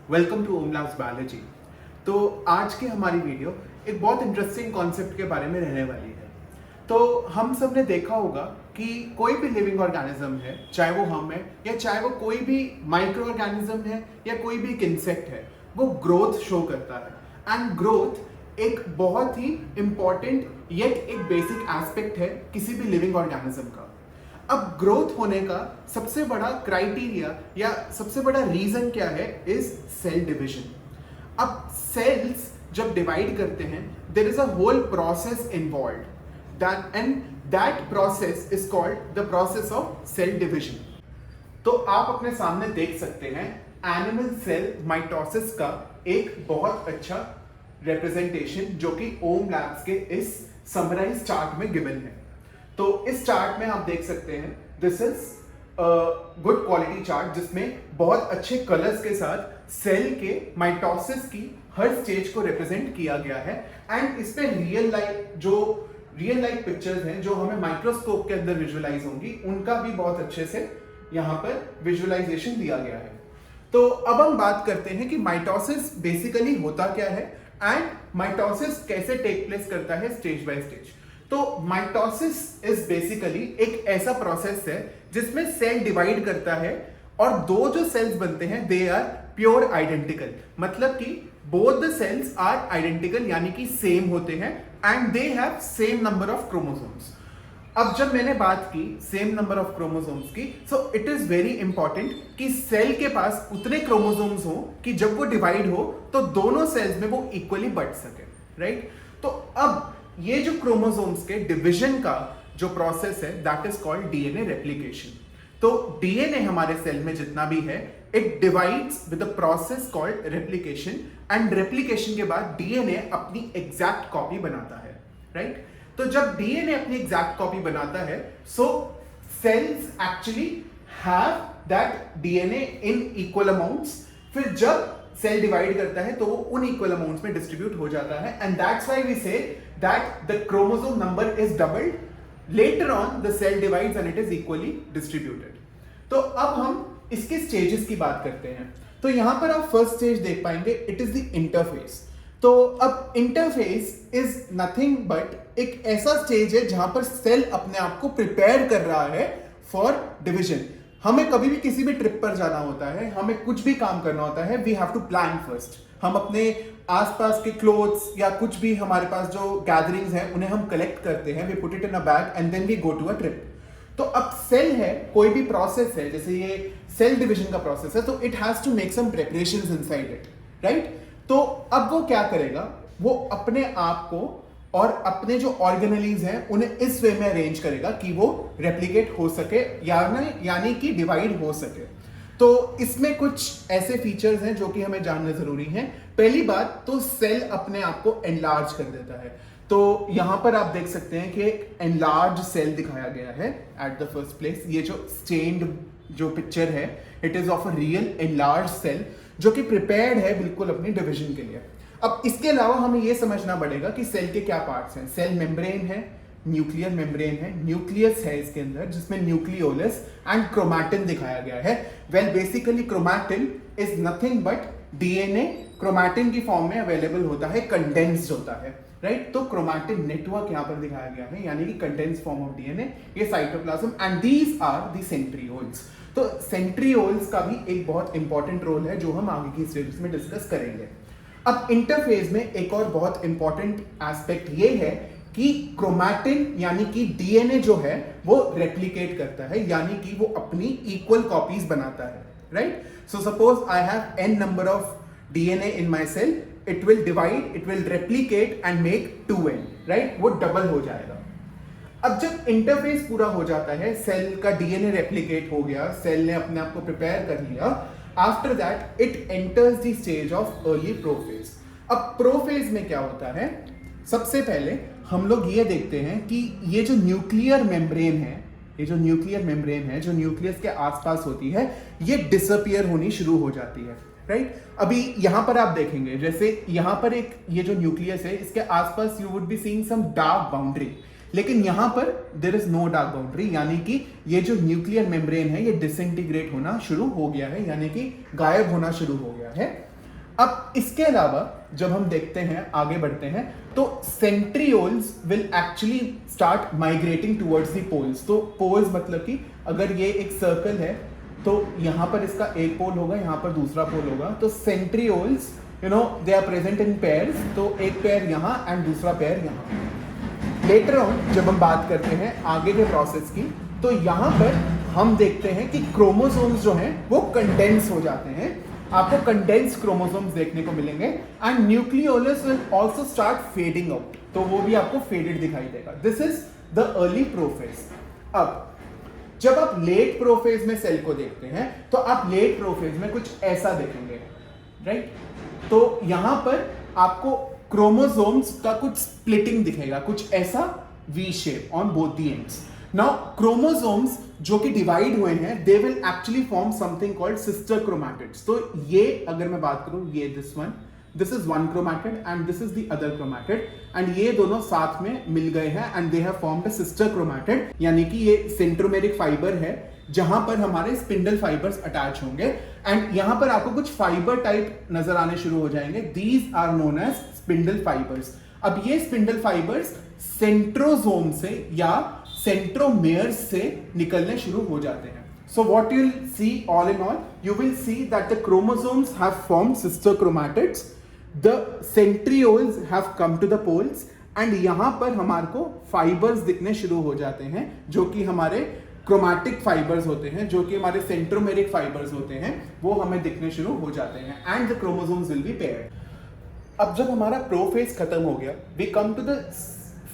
Welcome to Om loves biology. तो आज की हमारी वीडियो एक बहुत इंटरेस्टिंग कॉन्सेप्ट के बारे में रहने वाली है। तो हम सब ने देखा होगा कि कोई भी लिविंग ऑर्गेनिज्म है, चाहे वो हम है या चाहे वो कोई भी माइक्रो ऑर्गेनिज्म है या कोई भी एक इंसेक्ट है, वो ग्रोथ शो करता है। एंड ग्रोथ एक बहुत ही इंपॉर्टेंट येट एक बेसिक एस्पेक्ट है किसी भी लिविंग ऑर्गेनिज्म का। अब ग्रोथ होने का सबसे बड़ा क्राइटेरिया या सबसे बड़ा रीजन क्या है? Is cell division. अब सेल्स जब डिवाइड करते हैं, there is a whole process involved, that and that process is called the process of cell division. तो आप अपने सामने देख सकते हैं एनिमल सेल माइटोसिस का एक बहुत अच्छा रिप्रेजेंटेशन जो कि ओम लैब्स के इस समराइज चार्ट में गिवन है। तो इस चार्ट में आप देख सकते हैं this is good quality chart जिसमें बहुत अच्छे कलर्स के साथ सेल के माइटोसिस की हर स्टेज को रिप्रेजेंट किया गया है। एंड इसमें रियल लाइफ पिक्चर्स हैं जो हमें माइक्रोस्कोप के अंदर विजुअलाइज होंगी, उनका भी बहुत अच्छे से यहाँ पर विजुअलाइजेशन दिया गया है। तो अब हम बात करते हैं कि माइटोसिस बेसिकली होता क्या है एंड माइटोसिस कैसे टेक प्लेस करता है स्टेज बाय स्टेज। तो माइटोसिस इज बेसिकली एक ऐसा प्रोसेस है जिसमें सेल डिवाइड करता है और दो जो सेल्स बनते हैं दे आर प्योर आइडेंटिकल, मतलब कि both the cells are identical यानी कि सेम होते हैं and they have same number of chromosomes. अब जब मैंने बात की सेम नंबर ऑफ क्रोमोसोम्स की, so it is very important कि सेल के पास उतने क्रोमोसोम्स हो कि जब वो डिवाइड हो तो दोनों सेल्स में वो इक्वली बट सके, राइट? तो अब ये जो क्रोमोसोम्स के डिवीजन का जो प्रोसेस है that is called DNA replication. तो डीएनए हमारे सेल में जितना भी है it divides with a process called replication and replication के बाद डीएनए अपनी एग्जैक्ट कॉपी बनाता है, राइट? तो जब डीएनए अपनी एग्जैक्ट कॉपी बनाता है so cells actually have that DNA in equal amounts. फिर जब सेल डिवाइड करता है तो वो उन इक्वल अमाउंट्स में डिस्ट्रीब्यूट हो जाता है and that's why we say that the chromosome number is doubled later on the cell divides and it is equally distributed. तो अब हम इसके स्टेजेस की बात करते हैं। तो यहां पर आप फर्स्ट स्टेज देख पाएंगे, इट इज द इंटरफेस। तो अब इंटरफेस इज नथिंग बट एक ऐसा स्टेज है जहां पर सेल अपने आप को प्रिपेयर कर रहा है फॉर डिविजन। हमें कभी भी किसी भी ट्रिप पर जाना होता है, हमें कुछ भी काम करना होता है, we have to plan first. हम अपने आसपास के क्लोथ्स या कुछ भी हमारे पास जो गैदरिंग्स हैं उन्हें हम कलेक्ट करते हैं, we put it in a bag and then we go to a trip. तो अब सेल है, कोई भी प्रोसेस है, जैसे ये सेल डिवीजन का प्रोसेस है, तो it has to make some preparations inside it, right? तो अब वो क्या करेगा, वो अपने आप को और अपने जो ऑर्गेनेलीज हैं उन्हें इस वे में अरेंज करेगा कि वो रेप्लिकेट हो सके यानी कि डिवाइड हो सके। तो इसमें कुछ ऐसे फीचर्स हैं जो कि हमें जानना जरूरी है। पहली बात तो सेल अपने आप को एनलार्ज कर देता है। तो यहां पर आप देख सकते हैं कि एक एनलार्ज सेल दिखाया गया है एट द फर्स्ट प्लेस। ये जो स्टेन्ड जो पिक्चर है it is of a real enlarge cell जो कि प्रिपेयर्ड है बिल्कुल अपनी डिविजन के लिए। अब इसके अलावा हमें यह समझना पड़ेगा कि सेल के क्या पार्ट्स हैं। सेल मेम्ब्रेन है, न्यूक्लियर मेम्ब्रेन है, न्यूक्लियस है इसके अंदर जिसमें न्यूक्लियोलस एंड क्रोमैटिन दिखाया गया है। Well basically chromatin is nothing but DNA chromatin की फॉर्म में अवेलेबल होता है, कंडेंस्ड होता है, राइट? तो क्रोमैटिन नेटवर्क यहां पर दिखाया गया है यानी कि कंडेंस्ड फॉर्म ऑफ डीएनए, ये cytoplasm and these are the centrioles. तो सेंट्रियोल्स का भी एक बहुत इंपॉर्टेंट रोल है जो हम आगे की स्टेजेस में डिस्कस करेंगे। अब इंटरफेज में एक और बहुत इंपॉर्टेंट एस्पेक्ट ये है कि क्रोमैटिन यानी कि डीएनए जो है वो रेप्लिकेट करता है यानी कि वो अपनी इक्वल कॉपीज बनाता है, right? So suppose I have n number of DNA in my cell, it will divide, it will replicate and make 2n, right? वो डबल हो जाएगा। अब जब इंटरफेस पूरा हो जाता है, सेल का डीएनए रेप्लिकेट हो गया, सेल ने अपने आप को प्रिपेयर कर लिया, after that it enters the stage of early prophase. अब प्रोफेज में क्या होता है, सबसे पहले हम लोग ये देखते हैं कि ये जो न्यूक्लियर मेम्ब्रेन है, ये जो न्यूक्लियर मेम्ब्रेन है जो न्यूक्लियस के आसपास होती है, ये डिसअपियर होनी शुरू हो जाती है, राइट? अभी यहां पर आप देखेंगे जैसे यहां पर एक ये जो न्यूक्लियस है इसके आसपास you would be seeing some dark boundary, लेकिन यहां पर there is no dark boundary यानी कि ये जो न्यूक्लियर मेम्ब्रेन है ये डिसइंटीग्रेट होना शुरू हो गया है यानी कि गायब होना शुरू हो गया है। अब इसके अलावा जब हम देखते हैं, आगे बढ़ते हैं, तो centrioles will actually start migrating towards the poles. तो पोल्स मतलब कि अगर ये एक सर्कल है तो यहां पर इसका एक पोल होगा, यहां पर दूसरा पोल होगा। तो centrioles they are present in pairs, तो एक पेयर यहां एंड दूसरा पेयर यहां। लेटर ऑन जब हम बात करते हैं आगे के प्रोसेस की, तो यहां पर हम देखते हैं कि क्रोमोसोम्स जो हैं वो कंडेंस हो जाते हैं। आपको कंडेंस क्रोमोसोम्स देखने को मिलेंगे and nucleolus will also start fading out, तो वो भी आपको फेडेड दिखाई देगा। This is the early prophase. अब जब आप लेट प्रोफेज में सेल को देखते हैं तो आप लेट प्रोफेज में कुछ ऐसा देखेंगे, राइट? तो यहां पर आपको क्रोमोसोम्स का कुछ स्प्लिटिंग दिखेगा, कुछ ऐसा V shape on both the ends. Now chromosomes जो कि डिवाइड हुए हैं, they will actually form something called sister chromatids. तो ये अगर मैं बात करूं, ये this is one chromatid and this is the other chromatid, and ये दोनों साथ में मिल गए हैं and they have formed a sister chromatid, यानी कि ये सेंट्रोमेरिक फाइबर है जहां पर हमारे स्पिंडल फाइबर्स अटैच होंगे एंड यहां पर आपको कुछ फाइबर टाइप नजर आने शुरू हो जाएंगे। These are known as spindle fibres. अब ये स्पिंडल फाइबर्स सेंट्रोसोम से या सेंट्रोमेयर्स से निकलने शुरू हो जाते हैं। So what you'll see all in all, you will see that the chromosomes have formed sister chromatids, the centrioles have come to the poles, and यहां पर हमारे को फाइबर्स दिखने शुरू हो जाते हैं जो कि हमारे क्रोमैटिक फाइबर्स होते हैं, जो कि हमारे सेंट्रोमेरिक फाइबर्स होते हैं, वो हमें दिखने शुरू हो जाते हैं and the chromosomes will be paired. अब जब हमारा प्रोफेज खत्म हो गया, we come to the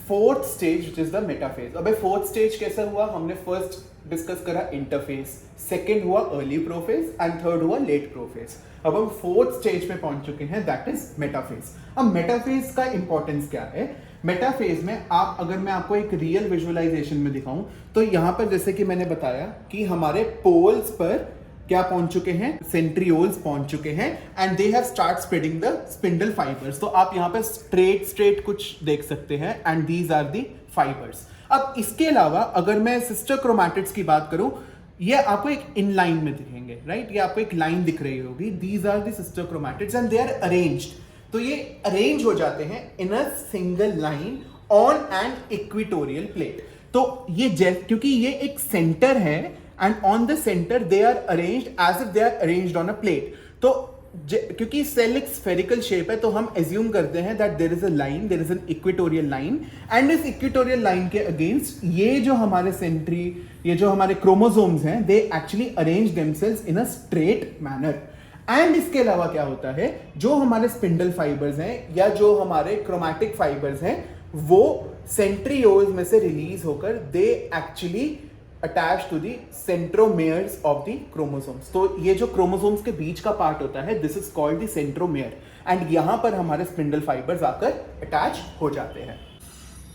fourth stage which is the metaphase. अब फोर्थ स्टेज कैसा हुआ? हमने फर्स्ट डिस्कस करा इंटरफेज, सेकेंड हुआ अर्ली प्रोफेज एंड थर्ड हुआ लेट प्रोफेज। अब हम फोर्थ स्टेज पे पहुंच चुके हैं, दैट इज मेटाफेज। अब मेटाफेज का इंपॉर्टेंस क्या है? मेटाफेज में आप, अगर मैं आपको एक रियल विजुअलाइजेशन में दिखाऊं, तो यहां पर जैसे कि मैंने बताया कि हमारे पोल्स पर क्या पहुंच चुके हैं? सेंट्रियोल्स पहुंच चुके हैं and they have start spreading the spindle fibres. तो आप यहां पे स्ट्रेट कुछ देख सकते हैं and these are the fibres. अब इसके अलावा अगर मैं सिस्टर क्रोमैटिड्स की बात करूं, ये आपको एक इनलाइन में दिखेंगे, राइट? ये आपको एक लाइन दिख रही होगी, these are the sister chromatids and they are arranged. तो ये अरेंज हो जाते हैं in a single line on an equatorial plate. तो ये क्योंकि ये एक सेंटर है and on the center they are arranged as if they are arranged on a plate। तो क्योंकि सेल एक स्फेरिकल शेप है, तो हम एज्यूम करते हैं that there is a line, there is an equatorial line, and इस इक्वेटोरियल लाइन के अगेंस्ट ये जो हमारे क्रोमोसोम्स हैं, they actually arrange themselves in a straight manner. And इसके अलावा क्या होता है, जो हमारे स्पिंडल फाइबर्स हैं या जो हमारे क्रोमैटिक फाइबर्स हैं, वो सेंट्रियोल्स में से रिलीज होकर they actually attached to the centromeres of the chromosomes। तो ये जो क्रोमोसोम्स के बीच का पार्ट होता है, this is called the centromere, and यहां पर हमारे स्पिंडल फाइबर्स आकर अटैच हो जाते हैं।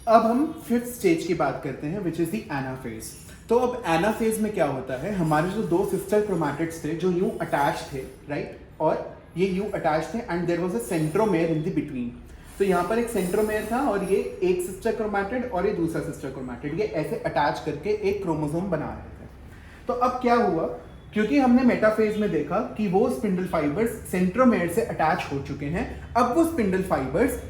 अब हम फिफ्थ स्टेज की बात करते हैं, विच इज द एनाफेज। तो अब एनाफेज में क्या होता है, हमारे जो दो सिस्टर क्रोमैटिड्स थे जो यूं अटैच थे, राइट, और ये यूं अटैच थे and there was a centromere in the between. तो यहां पर एक सेंट्रोमेयर था और ये एक सिस्टर क्रोमैटिड और ये दूसरा सिस्टर क्रोमैटिड, ये ऐसे अटैच करके एक क्रोमोसोम बना रहे थे। तो अब क्या हुआ, क्योंकि हमने मेटाफेज में देखा कि वो स्पिंडल फाइबर्स सेंट्रोमेयर से अटैच हो चुके हैं, अब वो स्पिंडल फाइबर्स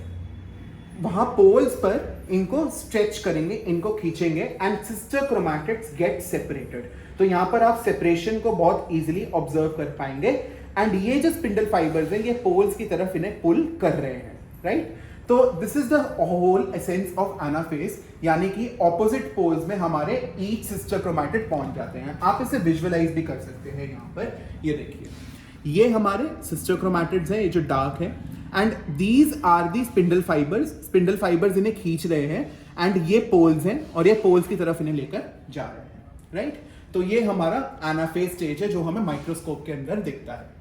वहां पोल्स पर इनको स्ट्रेच करेंगे, इनको खींचेंगे and sister chromatids get separated. तो यहां पर आप सेपरेशन को बहुत इजीली ऑब्जर्व कर पाएंगे एंड ये जो स्पिंडल फाइबर्स हैं, ये पोल्स की तरफ इन्हें पुल कर रहे हैं, राइट? तो this is the whole essence of anaphase, यानी कि ऑपोजिट पोल्स में हमारे ईच सिस्टर क्रोमैटिड पहुंच जाते हैं। आप इसे विजुअलाइज भी कर सकते हैं। यहां पर ये देखिए, ये हमारे सिस्टर क्रोमैटिड्स हैं, ये जो डार्क है, and these are the spindle fibres. Spindle fibres इन्हें खींच रहे हैं एंड ये पोल्स हैं और ये पोल्स की तरफ इन्हें लेकर जा रहे हैं, राइट? तो ये हमारा एनाफेज स्टेज है जो हमें माइक्रोस्कोप के अंदर दिखता है।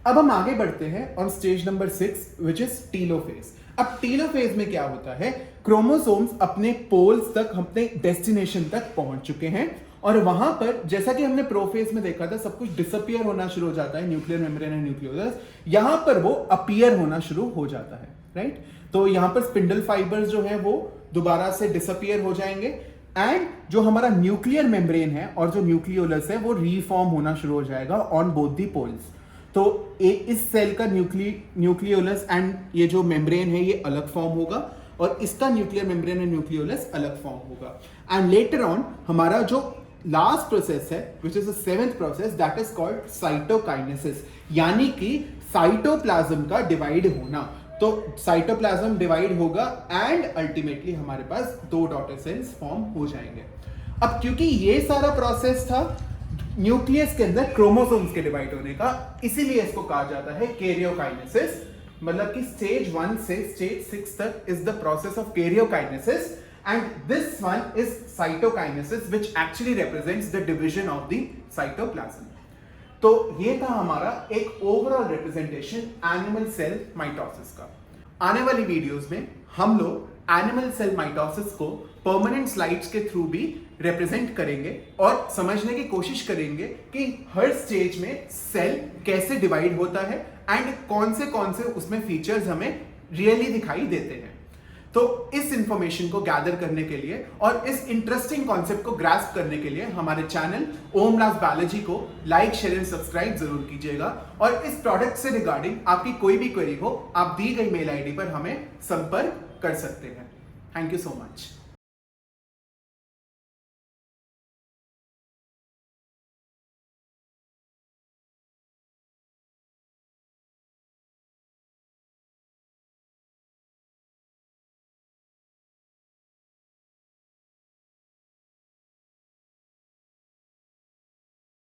अब हम आगे बढ़ते हैं on stage number 6, which is telophase. अब टीलोफेज में क्या होता है, क्रोमोसोम्स अपने पोल्स तक, अपने डेस्टिनेशन तक पहुंच चुके हैं और वहां पर जैसा कि हमने प्रोफेज में देखा था, सब कुछ डिसअपियर होना शुरू हो जाता है, न्यूक्लियर मेम्ब्रेन एंड न्यूक्लियोलस, यहां पर वो अपीयर होना शुरू हो जाता है, राइट? तो यहां पर स्पिंडल फाइबर्स जो है वो दोबारा से डिसअपियर हो जाएंगे एंड जो हमारा न्यूक्लियर मेम्ब्रेन है और जो न्यूक्लियोलस है वो रीफॉर्म होना शुरू हो जाएगा ऑन बोथ दी पोल्स। तो इस सेल का न्यूक्लियोलस एंड ये जो मेम्ब्रेन है ये अलग फॉर्म होगा और इसका न्यूक्लियर मेम्ब्रेन एंड न्यूक्लियोलस अलग फॉर्म होगा। एंड लेटर ऑन हमारा जो लास्ट प्रोसेस है विच is the seventh process that is called cytokinesis, यानी कि साइटोप्लाज्म का डिवाइड होना। तो साइटोप्लाज्म डिवाइड होगा एंड अल्टीमेटली हमारे पास 2 डॉटर सेल्स फॉर्म हो जाएंगे। अब क्योंकि ये सारा प्रोसेस था न्यूक्लियस के अंदर क्रोमोसोम्स के डिवाइड होने का, इसीलिए इसको कहा जाता है कैरियोकाइनेसिस। मतलब कि स्टेज 1 से स्टेज 6 तक is the process of karyokinesis and this one is cytokinesis which actually represents the division of the cytoplasm. तो ये था हमारा एक overall representation animal cell mitosis का। आने वाली वीडियोस में हम लोग एनिमल सेल माइटोसिस को परमानेंट स्लाइड्स के थ्रू भी रिप्रेजेंट करेंगे और समझने की कोशिश करेंगे कि हर स्टेज में सेल कैसे डिवाइड होता है एंड कौन से उसमें फीचर्स हमें रियली दिखाई देते हैं। तो इस इंफॉर्मेशन को गैदर करने के लिए और इस इंटरेस्टिंग कॉन्सेप्ट को ग्रास्प करने के लिए हमारे चैनल ओम लास्ट बायोलॉजी को लाइक, शेयर एंड सब्सक्राइब जरूर कीजिएगा। और इस प्रोडक्ट से रिगार्डिंग आपकी कोई भी क्वेरी हो आप दी गई मेल आईडी पर हमें संपर्क कर सकते हैं। Thank you so much.